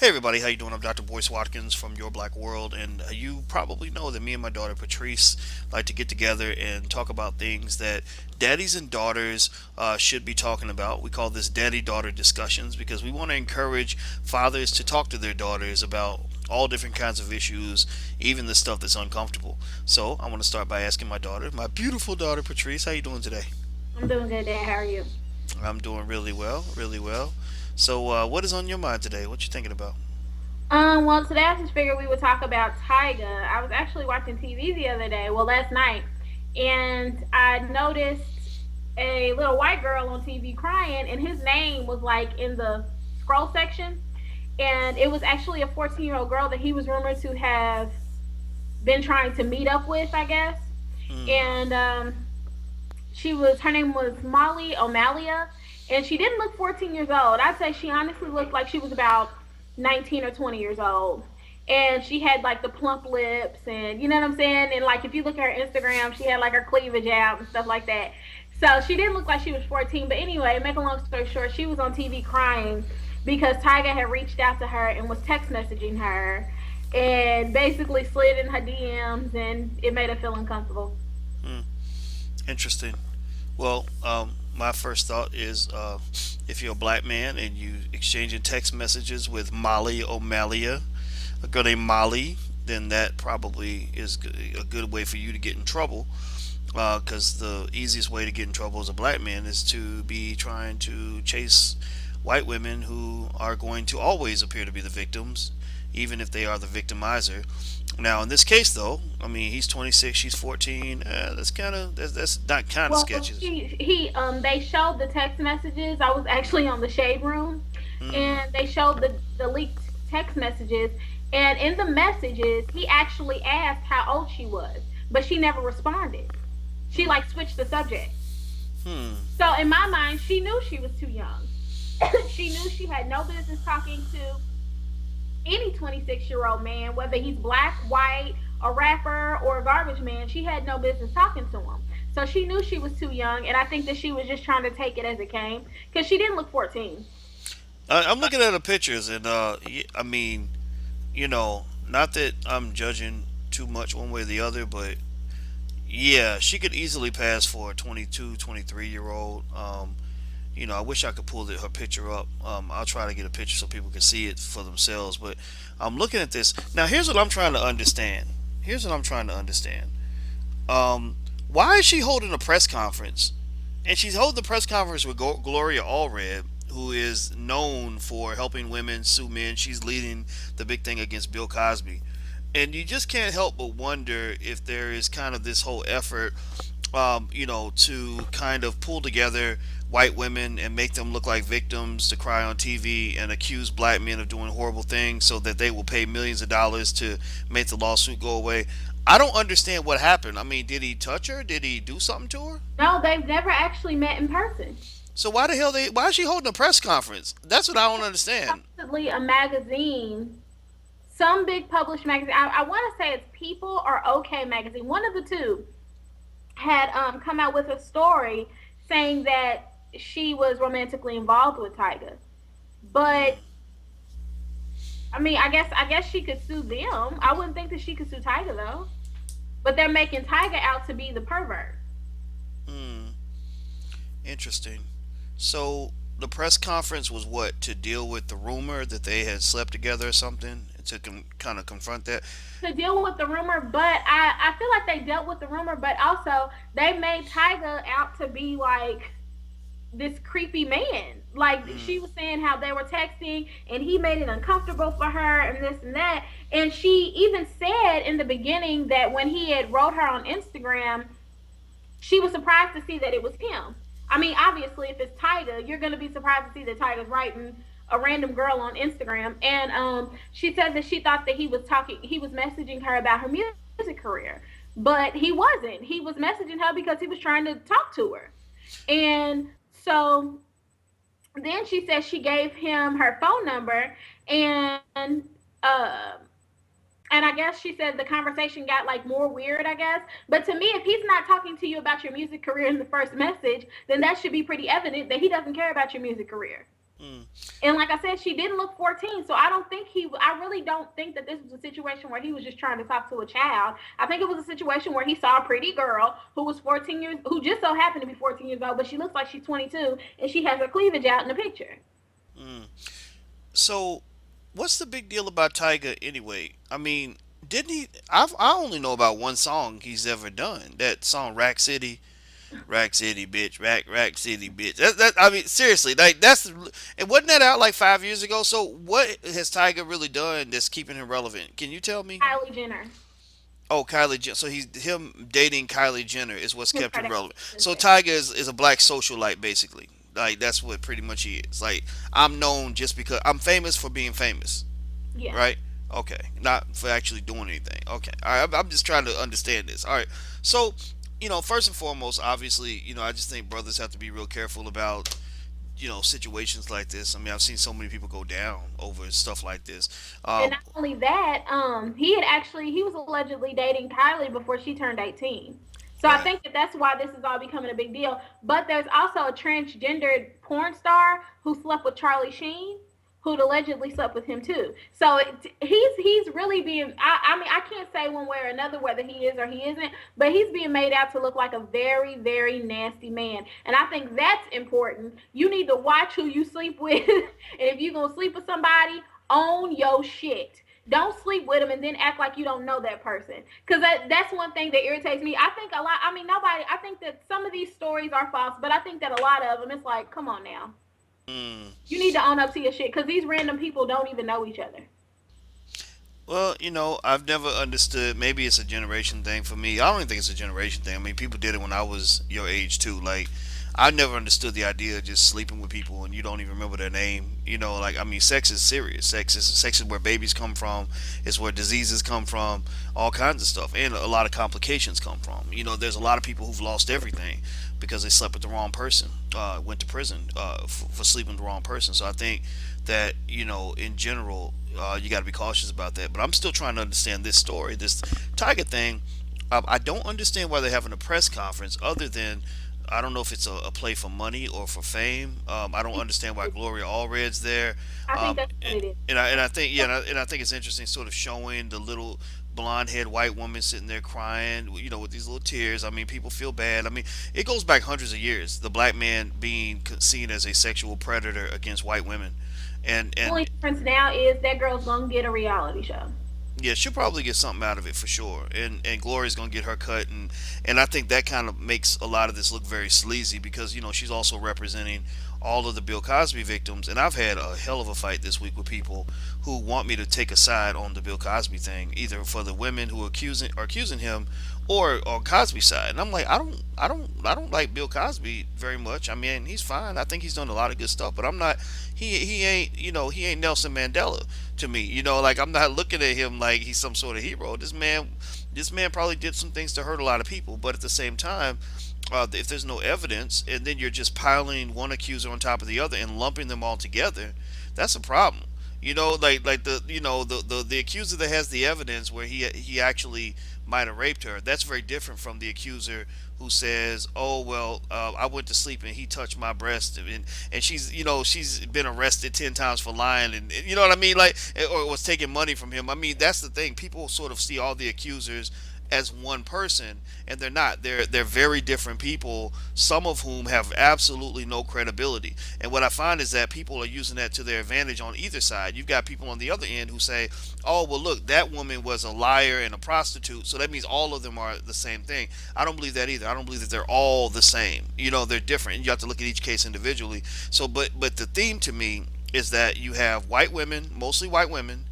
Hey everybody, how you doing? I'm Dr. Boyce Watkins from Your Black World, and you probably know that me and my daughter Patrice like to get together and talk about things that daddies and daughters should be talking about. We call this daddy-daughter discussions because we want to encourage fathers to talk to their daughters about all different kinds of issues, even the stuff that's uncomfortable. So I want to start by asking my daughter, my beautiful daughter Patrice, how you doing today? I'm doing good, Dad. How are you? I'm doing really well, really well. So what is on your mind today? What you thinking about? Well, today I just figured we would talk about Tyga. I was actually watching TV the other day, well, last night, and I noticed a little white girl on TV crying, and his name was like in the scroll section, and it was actually a 14-year-old girl that he was rumored to have been trying to meet up with, I guess. Hmm. And her name was Molly O'Malia, and she didn't look 14 years old. I'd say she honestly looked like she was about 19 or 20 years old. And she had like the plump lips, and you know what I'm saying? And like if you look at her Instagram, she had like her cleavage out and stuff like that. So she didn't look like she was 14. But anyway, make a long story short, she was on TV crying because Tyga had reached out to her and was text messaging her and basically slid in her DMs, and it made her feel uncomfortable. Hmm. Interesting. Well, my first thought is if you're a black man and you exchanging text messages with Molly O'Malia, a girl named Molly, then that probably is a good way for you to get in trouble. Because the easiest way to get in trouble as a black man is to be trying to chase white women who are going to always appear to be the victims, even if they are the victimizer. Now, in this case, though, I mean, he's 26, she's 14. That's not kind of Well, sketchy. they showed the text messages. I was actually on the shade room, Hmm. and they showed the leaked text messages. And in the messages, he actually asked how old she was, but she never responded. She like switched the subject. Hmm. So in my mind, she knew she was too young. She knew she had no business talking to any 26-year-old man, whether he's black, white, a rapper, or a garbage man. She had no business talking to him. So she knew she was too young, and I think that she was just trying to take it as it came because she didn't look 14. I'm looking at the pictures, and I mean, not that I'm judging too much one way or the other, but yeah, she could easily pass for a 22, 23 year old. I wish I could pull her picture up. I'll try to get a picture so people can see it for themselves. But I'm looking at this now. Here's what I'm trying to understand. Here's what I'm trying to understand. Um, why is she holding a press conference? And she's holding the press conference with Gloria Allred, who is known for helping women sue men. She's leading the big thing against Bill Cosby. And you just can't help but wonder if there is kind of this whole effort, to kind of pull together white women and make them look like victims to cry on TV and accuse black men of doing horrible things so that they will pay millions of dollars to make the lawsuit go away. I don't understand what happened. I mean, did he touch her? Did he do something to her? No, they've never actually met in person. So why is she holding a press conference? That's what I don't understand. Supposedly, a magazine, some big published magazine, I want to say it's People or OK magazine, one of the two, had come out with a story saying that she was romantically involved with Tyga. But I guess she could sue them. I wouldn't think that she could sue Tyga though. But they're making Tyga out to be the pervert. Hmm. Interesting. So the press conference was what, to deal with the rumor that they had slept together or something, to kind of confront that. To deal with the rumor, but I feel like they dealt with the rumor, but also they made Tyga out to be like this creepy man. Like Hmm. she was saying how they were texting and he made it uncomfortable for her and this and that. And she even said in the beginning that when he had wrote her on Instagram, she was surprised to see that it was him. I mean, obviously, if it's Tyga, you're going to be surprised to see that Tyga's writing a random girl on Instagram. And she said that she thought that he was messaging her about her music career, but he wasn't. He was messaging her because he was trying to talk to her. And so then she said she gave him her phone number, and and I guess she said the conversation got like more weird, I guess. But to me, if he's not talking to you about your music career in the first message, then that should be pretty evident that he doesn't care about your music career. Mm, And like I said, she didn't look 14. So I don't think I really don't think that this was a situation where he was just trying to talk to a child. I think it was a situation where he saw a pretty girl who was 14 years, who just so happened to be 14 years old, but she looks like she's 22 and she has her cleavage out in the picture. mm. So, what's the big deal about Tyga anyway? I mean, didn't he? I only know about one song he's ever done. That song, Rack City. Rack City, bitch. Rack City, bitch. I mean, seriously, like and wasn't that out like 5 years ago? So what has Tyga really done that's keeping him relevant? Can you tell me? Kylie Jenner, Oh, Kylie Jenner. So he's him dating Kylie Jenner is what's Kim kept him Kardashian relevant. So sister. Tyga is a black socialite basically. Like that's what pretty much he is. Like I'm known just because I'm famous for being famous, Yeah. right? Okay, not for actually doing anything. Okay, all right. I'm just trying to understand this. All right. So, first and foremost, obviously, I just think brothers have to be real careful about situations like this. I mean, I've seen so many people go down over stuff like this. And Um, not only that, he was allegedly dating Kylie before she turned 18. So I right. think that that's why this is all becoming a big deal. But there's also a transgendered porn star who slept with Charlie Sheen, who'd allegedly slept with him too. So he's really being. I mean, I can't say one way or another whether he is or he isn't, but he's being made out to look like a very very nasty man. And I think that's important. You need to watch who you sleep with, and if you're gonna sleep with somebody, own your shit. Don't sleep with them and then act like you don't know that person. Because that's one thing that irritates me. I think a lot, I mean, nobody, I think that some of these stories are false, but I think that a lot of them, it's like, come on now. Mm. You need to own up to your shit because these random people don't even know each other. Well, I've never understood. Maybe it's a generation thing for me. I don't even think it's a generation thing. I mean, people did it when I was your age too. Like, I never understood the idea of just sleeping with people and you don't even remember their name. Like I mean, sex is serious. Sex is where babies come from. It's where diseases come from. All kinds of stuff, and a lot of complications come from. There's a lot of people who've lost everything because they slept with the wrong person. Went to prison for sleeping with the wrong person. So I think that in general, you got to be cautious about that. But I'm still trying to understand this story, this Tiger thing. I don't understand why they're having a press conference other than I don't know if it's a play for money or for fame. I don't understand why Gloria Allred's there, I think that's what and, it is. and I think yeah, and I think it's interesting, sort of showing the little blonde haired white woman sitting there crying, with these little tears. I mean, people feel bad. I mean, it goes back hundreds of years. The black man being seen as a sexual predator against white women, and The and only difference now is that girl's gonna get a reality show. yeah, she'll probably get something out of it for sure, and Gloria's gonna get her cut, and I think that kind of makes a lot of this look very sleazy because she's also representing all of the Bill Cosby victims, and I've had a hell of a fight this week with people who want me to take a side on the Bill Cosby thing, either for the women who are accusing him, or on Cosby's side, and I'm like, I don't like Bill Cosby very much. I mean, he's fine. I think he's done a lot of good stuff, but I'm not. He ain't he ain't Nelson Mandela to me. Like I'm not looking at him like he's some sort of hero. This man probably did some things to hurt a lot of people, but at the same time, if there's no evidence, and then you're just piling one accuser on top of the other and lumping them all together, that's a problem. Like the accuser that has the evidence where he actually might have raped her. That's very different from the accuser who says, "Oh well, I went to sleep and he touched my breast," and she's been arrested 10 times for lying, and you know what I mean, like, or was taking money from him. I mean, that's the thing. People sort of see all the accusers as one person, and they're not. They're very different people, some of whom have absolutely no credibility. And what I find is that people are using that to their advantage on either side. You've got people on the other end who say, "Oh, well, look, that woman was a liar and a prostitute, so that means all of them are the same thing." I don't believe that either. I don't believe that they're all the same. They're different. And you have to look at each case individually. So, but the theme to me is that you have white women, mostly white women,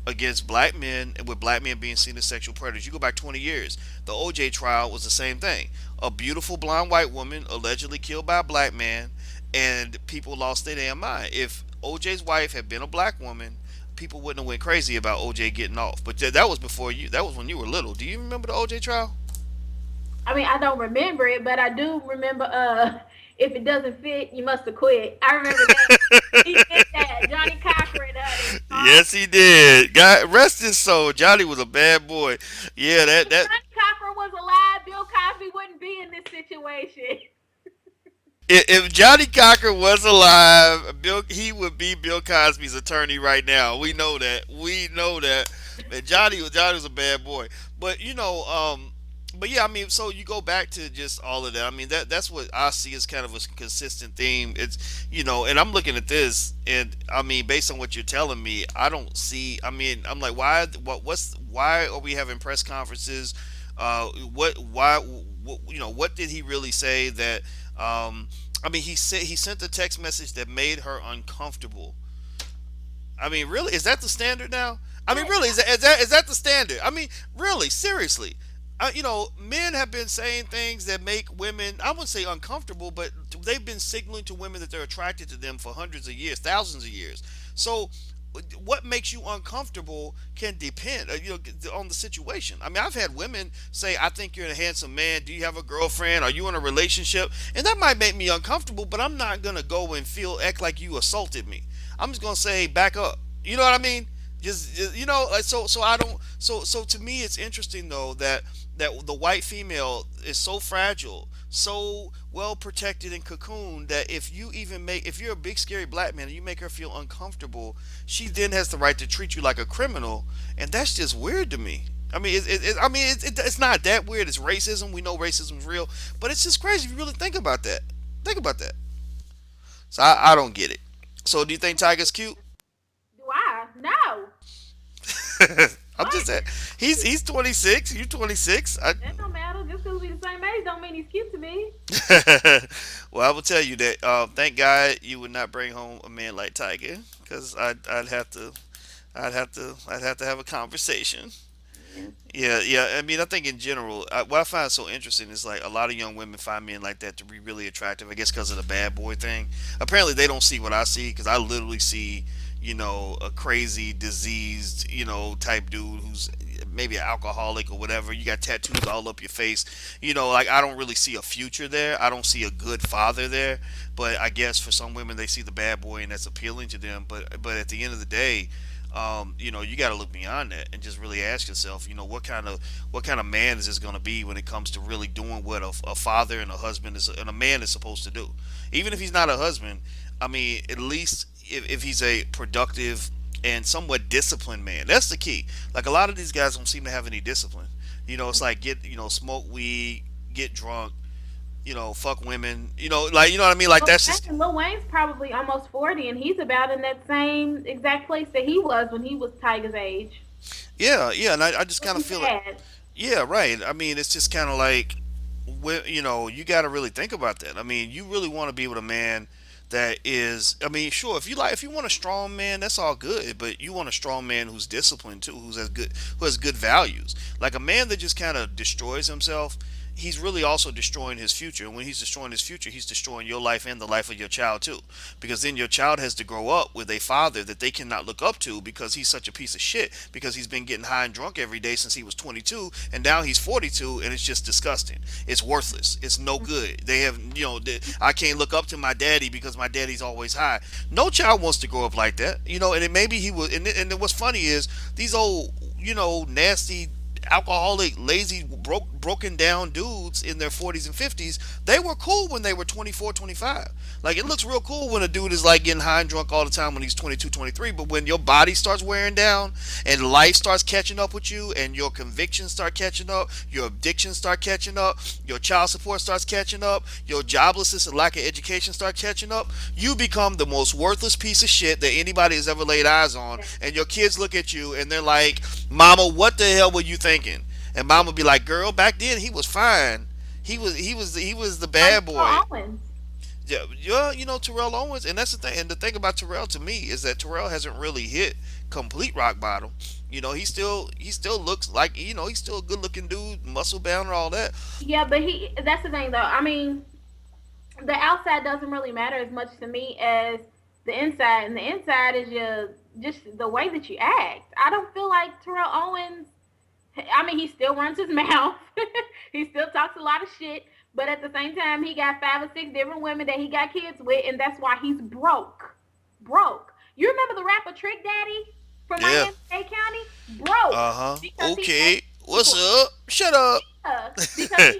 against black men, and with black men being seen as sexual predators. You go back 20 years. The OJ trial was the same thing. A beautiful blonde white woman allegedly killed by a black man, and people lost their damn mind. If OJ's wife had been a black woman, people wouldn't have went crazy about OJ getting off. But that was before you. That was when you were little. Do you remember the OJ trial? I mean, I don't remember it, but I do remember. If it doesn't fit, you must have quit. I remember that he did that. Johnny Cochran. Yes, he did. God rest his soul. Johnny was a bad boy. Yeah, that Johnny Cochran was alive, Bill Cosby wouldn't be in this situation. If Johnny Cocker was alive, he would be Bill Cosby's attorney right now. We know that. We know that. And Johnny was a bad boy. But but yeah, I mean, so you go back to just all of that. I mean, that's what I see as kind of a consistent theme. It's and I'm looking at this, and I mean, based on what you're telling me, I don't see. I mean, I'm like, why are we having press conferences? What why what did he really say that? I mean, he sent a text message that made her uncomfortable. I mean, really, is that the standard now? I mean, But really, is that the standard? I mean, really, seriously. Men have been saying things that make women, I wouldn't say uncomfortable, but they've been signaling to women that they're attracted to them for hundreds of years, thousands of years. So, what makes you uncomfortable can depend, on the situation. I mean, I've had women say, "I think you're a handsome man. Do you have a girlfriend? Are you in a relationship?" And that might make me uncomfortable, but I'm not gonna go and act like you assaulted me. I'm just gonna say, back up. You know what I mean? Just like, so I don't. So to me, it's interesting though that the white female is so fragile, so well protected and cocooned that if you're a big scary black man and you make her feel uncomfortable, she then has the right to treat you like a criminal, and that's just weird to me. I mean, I mean, it's not that weird. It's racism. We know racism is real, but it's just crazy if you really think about that. Think about that. So I don't get it. So do you think Tiger's cute? do I? No. I'm just What? saying, he's 26. You 26. That don't matter. Just because we the same age don't mean he's cute to me. Well, I will tell you that. Thank God you would not bring home a man like Tiger, because I'd have to have a conversation. Yeah. Yeah, yeah. I mean, I think in general, what I find so interesting is like a lot of young women find men like that to be really attractive. I guess because of the bad boy thing. Apparently, they don't see what I see because I literally see, a crazy, diseased, type dude who's maybe an alcoholic or whatever. You got tattoos all up your face. Like I don't really see a future there. I don't see a good father there. But I guess for some women, they see the bad boy and that's appealing to them. But at the end of the day, you got to look beyond that and just really ask yourself, what kind of man is this going to be when it comes to really doing what a father and a husband and a man is supposed to do. Even if he's not a husband, I mean, at least if he's a productive and somewhat disciplined man, that's the key. Like a lot of these guys don't seem to have any discipline. It's like smoke weed, get drunk, fuck women, like what I mean. Like Well, that's just. imagine Lil Wayne's probably almost 40, and he's about in that same exact place that he was when he was Tiger's age. Yeah, yeah, and I just kind of Looking feel it. bad. Yeah, right. I mean, it's just kind of like, you got to really think about that. I mean, you really want to be with a man that is. I mean, sure, if you want a strong man, that's all good. But you want a strong man who's disciplined too, who has good values. Like a man that just kind of destroys himself. He's really also destroying his future. And when he's destroying his future, he's destroying your life and the life of your child too. Because then your child has to grow up with a father that they cannot look up to because he's such a piece of shit. Because he's been getting high and drunk every day since he was 22, and now he's 42, and it's just disgusting. It's worthless. It's no good. They have, I can't look up to my daddy because my daddy's always high. No child wants to grow up like that. And it maybe he was. And what's funny is these old, nasty alcoholic, lazy, broken down dudes in their 40s and 50s, they were cool when they were 24, 25. Like, it looks real cool when a dude is like getting high and drunk all the time when he's 22, 23. But when your body starts wearing down and life starts catching up with you and your convictions start catching up, your addictions start catching up, your child support starts catching up, your joblessness and lack of education start catching up, you become the most worthless piece of shit that anybody has ever laid eyes on. And your kids look at you and they're like, "Mama, what the hell were you thinking?" And Mama be like, "Girl, back then he was fine. He was the Like bad Lil boy." Owens. Yeah, yeah, Terrell Owens, and that's the thing. And the thing about Terrell to me is that Terrell hasn't really hit complete rock bottom. He still looks like he's still a good looking dude, muscle bound and all that. Yeah, but that's the thing though. I mean, the outside doesn't really matter as much to me as the inside, and the inside is just the way that you act. I don't feel like Terrell Owens. I mean, he still runs his mouth. He still talks a lot of shit, but at the same time, he got 5 or 6 different women that he got kids with, and that's why he's broke. Broke. You remember the rapper Trick Daddy from Yeah. Miami-Dade County? Broke Uh huh. because he has Okay. What's support. up? Shut up. Yeah, because he has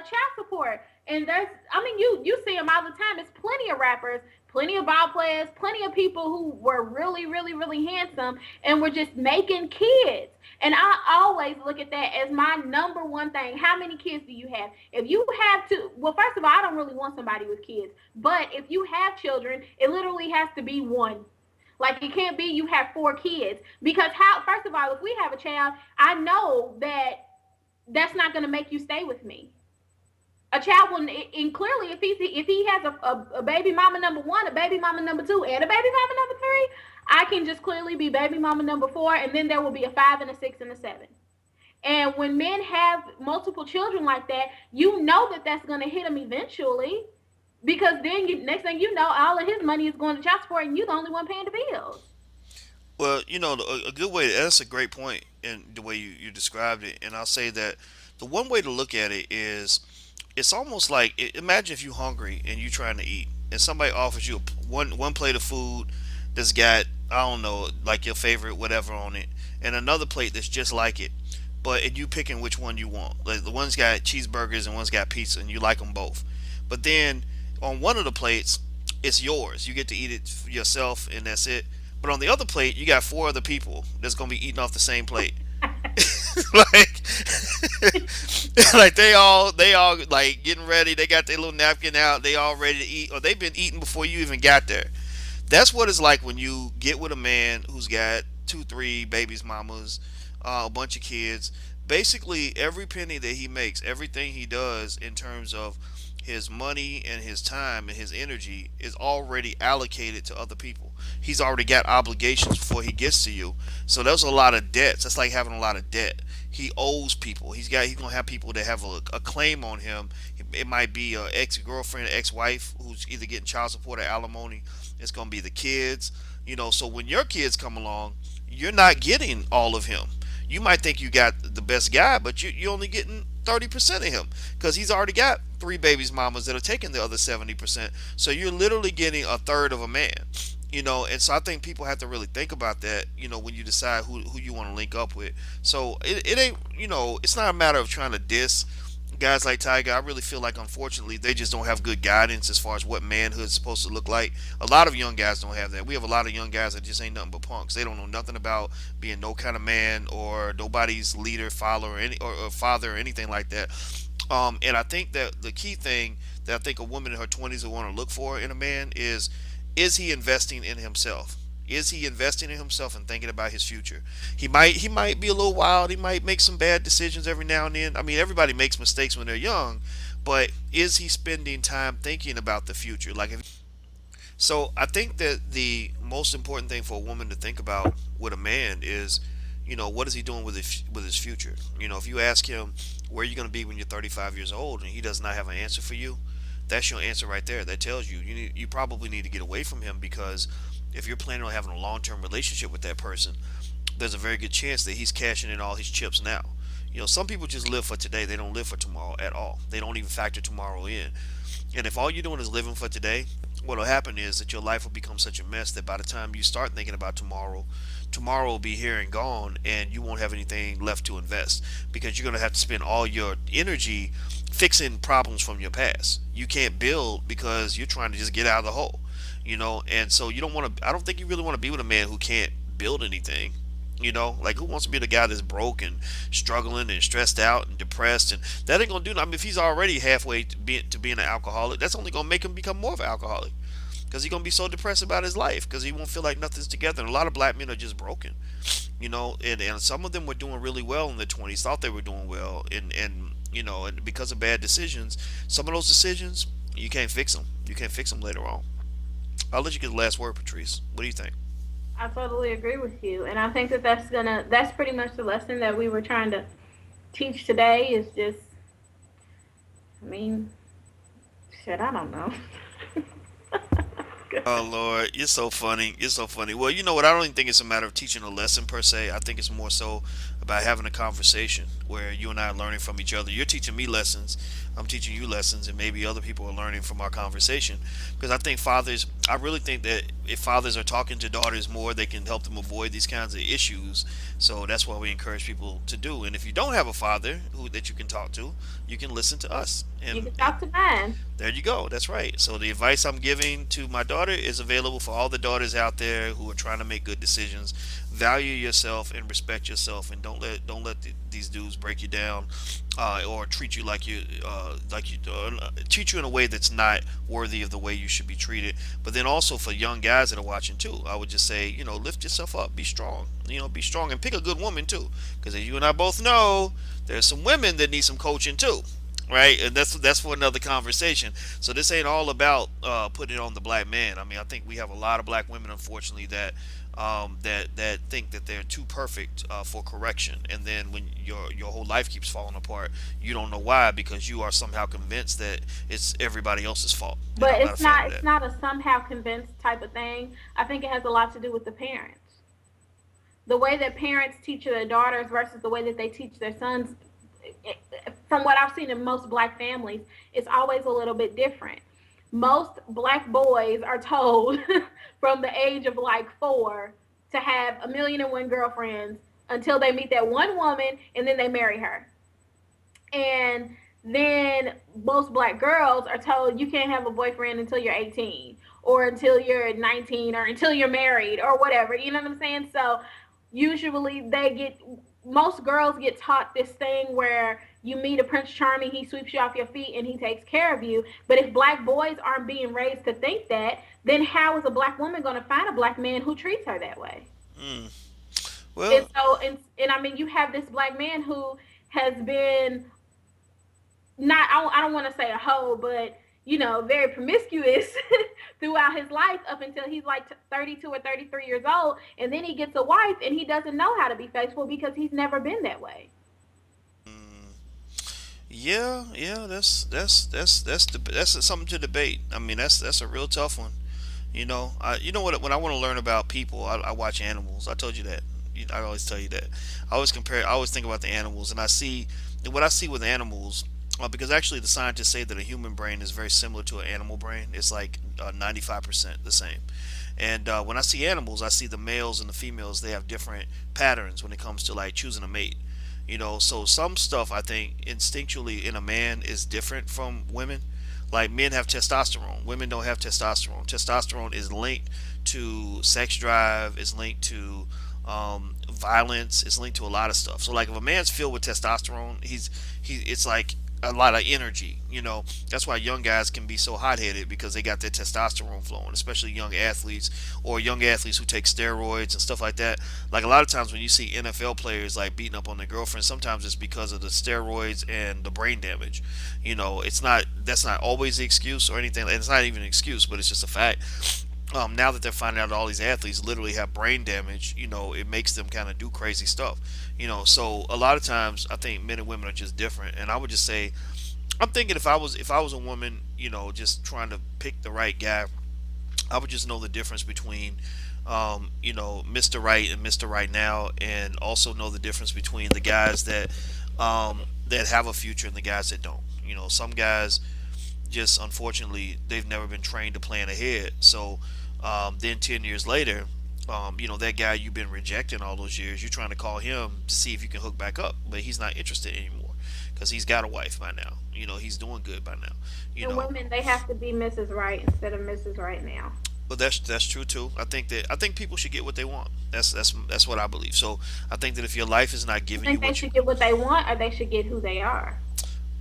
child support. And there's, I mean, you see them all the time. It's plenty of rappers, plenty of ball players, plenty of people who were really, really, really handsome and were just making kids. And I always look at that as my number one thing. How many kids do you have? If you have to, well, first of all, I don't really want somebody with kids. But if you have children, it literally has to be one. Like it can't be you have four kids. Because how, first of all, if we have a child, I know that that's not going to make you stay with me. A child will, and clearly if he has a baby mama number one, a baby mama number two, and a baby mama number three, I can just clearly be baby mama number four, and then there will be a five and a six and a seven. And when men have multiple children like that, you know that that's going to hit them eventually, because then you, next thing you know, all of his money is going to child support, and you're the only one paying the bills. Well, a good way, that's a great point in the way you described it. And I'll say that the one way to look at it is it's almost like imagine if you're hungry and you're trying to eat and somebody offers you one plate of food that's got, I don't know, like your favorite whatever on it, and another plate that's just like it, but and you picking which one you want. Like the one's got cheeseburgers and one's got pizza, and you like them both. But then on one of the plates, it's yours. You get to eat it yourself, and that's it. But on the other plate, you got four other people that's gonna be eating off the same plate. like, like they all like getting ready. They got their little napkin out. They all ready to eat, or they've been eating before you even got there. That's what it's like when you get with a man who's got two, three babies, mamas, a bunch of kids. Basically, every penny that he makes, everything he does in terms of his money and his time and his energy is already allocated to other people. He's already got obligations before he gets to you. So there's a lot of debts. That's like having a lot of debt. He owes people. He's gonna have people that have a claim on him. It might be a ex girlfriend, ex wife who's either getting child support or alimony. It's gonna be the kids. So when your kids come along, you're not getting all of him. You might think you got the best guy, but you're only getting 30% of him because he's already got three babies mamas that are taking the other 70%. So you're literally getting a third of a man. And so I think people have to really think about that, when you decide who you want to link up with. So it ain't, it's not a matter of trying to diss guys like Tyga. I really feel like, unfortunately, they just don't have good guidance as far as what manhood is supposed to look like. A lot of young guys don't have that. We have a lot of young guys that just ain't nothing but punks. They don't know nothing about being no kind of man or nobody's leader, follower, or father, or anything like that. And I think that the key thing that I think a woman in her 20s will want to look for in a man is he investing in himself? Is he investing in himself and thinking about his future? He might be a little wild. He might make some bad decisions every now and then. I mean, everybody makes mistakes when they're young, but is he spending time thinking about the future? So I think that the most important thing for a woman to think about with a man is, what is he doing with his future? If you ask him where you're going to be when you're 35 years old and he does not have an answer for you, that's your answer right there. That tells you probably need to get away from him, because if you're planning on having a long-term relationship with that person, there's a very good chance that he's cashing in all his chips now. Some people just live for today. They don't live for tomorrow at all. They don't even factor tomorrow in. And if all you're doing is living for today, what'll happen is that your life will become such a mess that by the time you start thinking about tomorrow, tomorrow will be here and gone, and you won't have anything left to invest, because you're going to have to spend all your energy fixing problems from your past. You can't build because you're trying to just get out of the hole, and so you don't want to, I don't think you really want to be with a man who can't build anything. Like, who wants to be the guy that's broke and struggling and stressed out and depressed? And that ain't gonna do. I mean, if he's already halfway to being an alcoholic, that's only gonna make him become more of an alcoholic, because he's gonna be so depressed about his life because he won't feel like nothing's together. And a lot of black men are just broken, and some of them were doing really well in their 20s, thought they were doing well, and because of bad decisions, some of those decisions you can't fix them. You can't fix them later on. I'll let you get the last word, Patrice. What do you think? I totally agree with you, and I think that that's pretty much the lesson that we were trying to teach today. Is just, I mean, shit, I don't know. Oh Lord, you're so funny. You're so funny. Well, you know what? I don't even think it's a matter of teaching a lesson per se. I think it's more so about having a conversation where you and I are learning from each other. You're teaching me lessons. I'm teaching you lessons, and maybe other people are learning from our conversation. Because I think fathers, I really think that if fathers are talking to daughters more, they can help them avoid these kinds of issues. So that's what we encourage people to do. And if you don't have a father who that you can talk to, you can listen to us. You can And talk to mine. there you go. That's right. So the advice I'm giving to my daughter is available for all the daughters out there who are trying to make good decisions. Value yourself and respect yourself, and don't let these dudes break you down, or treat you treat you in a way that's not worthy of the way you should be treated. But then also for young guys that are watching too, I would just say, lift yourself up, be strong. Be strong and pick a good woman too, because as you and I both know, there's some women that need some coaching too, right? And that's for another conversation. So this ain't all about putting it on the black man. I mean, I think we have a lot of black women, unfortunately, that think that they're too perfect for correction, and then when your whole life keeps falling apart, you don't know why, because you are somehow convinced that it's everybody else's fault, and But I'm not a fan of it's that. not a somehow convinced type of thing. I think it has a lot to do with the parents. The way that parents teach their daughters versus the way that they teach their sons, from what I've seen in most black families, it's always a little bit different. Most black boys are told from the age of like 4 to have a million and one girlfriends until they meet that one woman and then they marry her. And then most black girls are told you can't have a boyfriend until you're 18 or until you're 19 or until you're married or whatever. You know what I'm saying? So usually most girls get taught this thing where you meet a Prince Charming, he sweeps you off your feet and he takes care of you. But if black boys aren't being raised to think that, then how is a black woman going to find a black man who treats her that way? Mm. And Well, so, and I mean, you have this black man who has been not, I don't want to say a hoe, but very promiscuous throughout his life up until he's like 32 or 33 years old, and then he gets a wife and he doesn't know how to be faithful because he's never been that way. mm, yeah, yeah, that's something to debate. I mean, that's a real tough one. You know what? When I want to learn about people, I watch animals. I told you that. I always tell you that. I always compare. I always think about the animals, and I see and what I see with animals. Because actually, the scientists say that a human brain is very similar to an animal brain. It's like 95% the same. And when I see animals, I see the males and the females. They have different patterns when it comes to like choosing a mate. So some stuff I think instinctually in a man is different from women. Like men have testosterone, women don't have testosterone. Testosterone is linked to sex drive, is linked to violence, is linked to a lot of stuff. So like if a man's filled with testosterone, it's like a lot of energy. That's why young guys can be so hot headed, because they got their testosterone flowing, especially young athletes, or young athletes who take steroids and stuff like that. Like a lot of times when you see NFL players like beating up on their girlfriends, sometimes it's because of the steroids and the brain damage. That's not always the excuse or anything. It's not even an excuse, but it's just a fact. Now that they're finding out all these athletes literally have brain damage, it makes them kind of do crazy stuff. So a lot of times I think men and women are just different, and I would just say, I'm thinking if I was a woman, just trying to pick the right guy, I would just know the difference between, Mr. Right and Mr. Right now, and also know the difference between the guys that have a future and the guys that don't. Some guys just unfortunately they've never been trained to plan ahead. So then 10 years later, that guy you've been rejecting all those years, you're trying to call him to see if you can hook back up, but he's not interested anymore because he's got a wife by now. He's doing good by now. You And know, women, they have to be Mrs. Right instead of Mrs. Right now. but that's true too. I think people should get what they want. That's what I believe. So I think that if your life is not You giving you think they what you should get what they want or they should get who they are?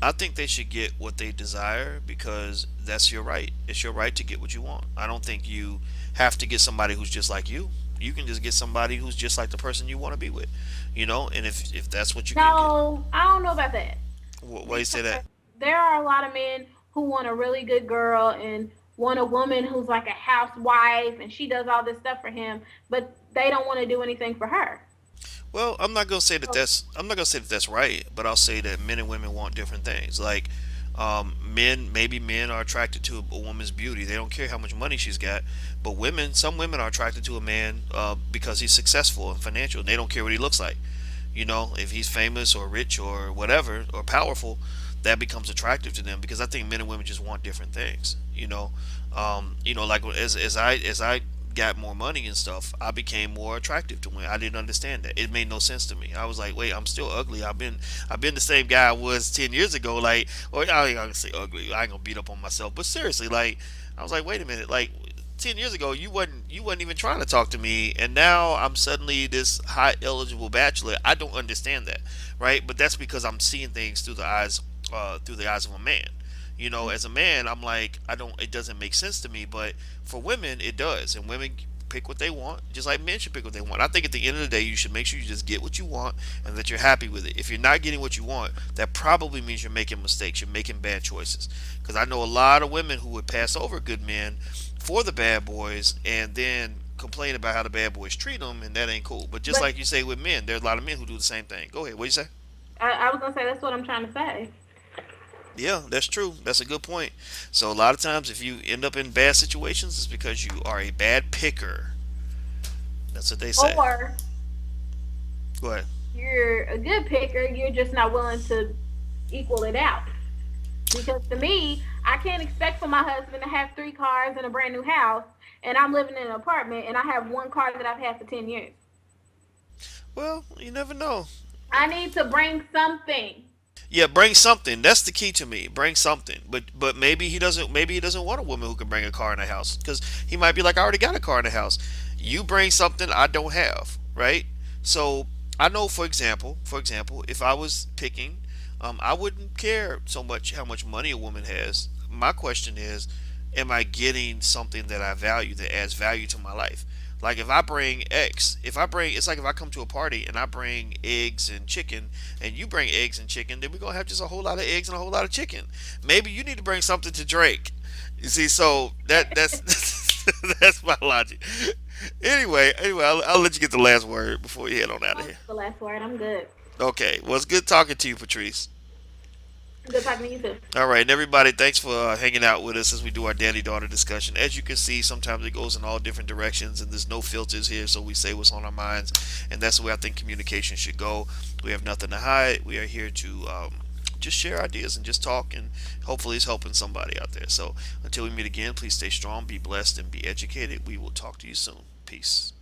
I think they should get what they desire, because that's your right. It's your right to get what you want. I don't think you have to get somebody who's just like you. You can just get somebody who's just like the person you want to be with, and if that's what you can get. No, I don't know about that. Why you say Because that? there are a lot of men who want a really good girl and want a woman who's like a housewife and she does all this stuff for him, but they don't want to do anything for her. Well, I'm not gonna say that that's right, but I'll say that men and women want different things. Like, Men are attracted to a woman's beauty. They don't care how much money she's got. But some women are attracted to a man because he's successful and financial. They don't care what he looks like. You know, if he's famous or rich or whatever or powerful, that becomes attractive to them because I think men and women just want different things. Like as I got more money and stuff, I became more attractive to women. I didn't understand that. It made no sense to me. I was like, wait, I'm still ugly. I've been the same guy I was 10 years ago. Like, or I ain't gonna say ugly. I ain't gonna beat up on myself, but seriously, like, I was like, wait a minute, like. 10 years ago you wasn't even trying to talk to me, and now I'm suddenly this high eligible bachelor. I don't understand that, right? But that's because I'm seeing things through the eyes of a man. As a man, I'm like, I don't it doesn't make sense to me, but for women it does, and women pick what they want just like men should pick what they want. I think at the end of the day you should make sure you just get what you want and that you're happy with it. If you're not getting what you want, that probably means you're making mistakes, you're making bad choices, because I know a lot of women who would pass over good men for the bad boys and then complain about how the bad boys treat them, and that ain't cool. But just But like you say with men, there's a lot of men who do the same thing. Go ahead, what you say? I was gonna say that's what I'm trying to say. Yeah, that's true. That's a good point. So a lot of times, if you end up in bad situations, it's because you are a bad picker. That's what they say. Or Go ahead. you're a good picker, you're just not willing to equal it out. Because to me, I can't expect for my husband to have 3 cars and a brand new house, and I'm living in an apartment and I have one car that I've had for 10 years. Well, you never know. I need to bring something. Yeah, bring something. That's the key to me. Bring something. But maybe he doesn't. Maybe he doesn't want a woman who can bring a car in the house because he might be like, I already got a car in the house. You bring something I don't have, right? So I know, for example, if I was picking, I wouldn't care so much how much money a woman has. My question is, am I getting something that I value that adds value to my life? Like it's like if I come to a party and I bring eggs and chicken, and you bring eggs and chicken, then we're gonna have just a whole lot of eggs and a whole lot of chicken. Maybe you need to bring something to drink. You see, so that's that's my logic. Anyway, I'll let you get the last word before you head on out of Oh, here. the last word. I'm good. Okay, well, it's good talking to you, Patrice. Good talking to you too. All right, and everybody, thanks for hanging out with us as we do our daddy daughter discussion. As you can see, sometimes it goes in all different directions, and there's no filters here, so we say what's on our minds, and that's the way I think communication should go. We have nothing to hide. We are here to just share ideas and just talk, and hopefully it's helping somebody out there. So until we meet again, please stay strong, be blessed, and be educated. We will talk to you soon. Peace.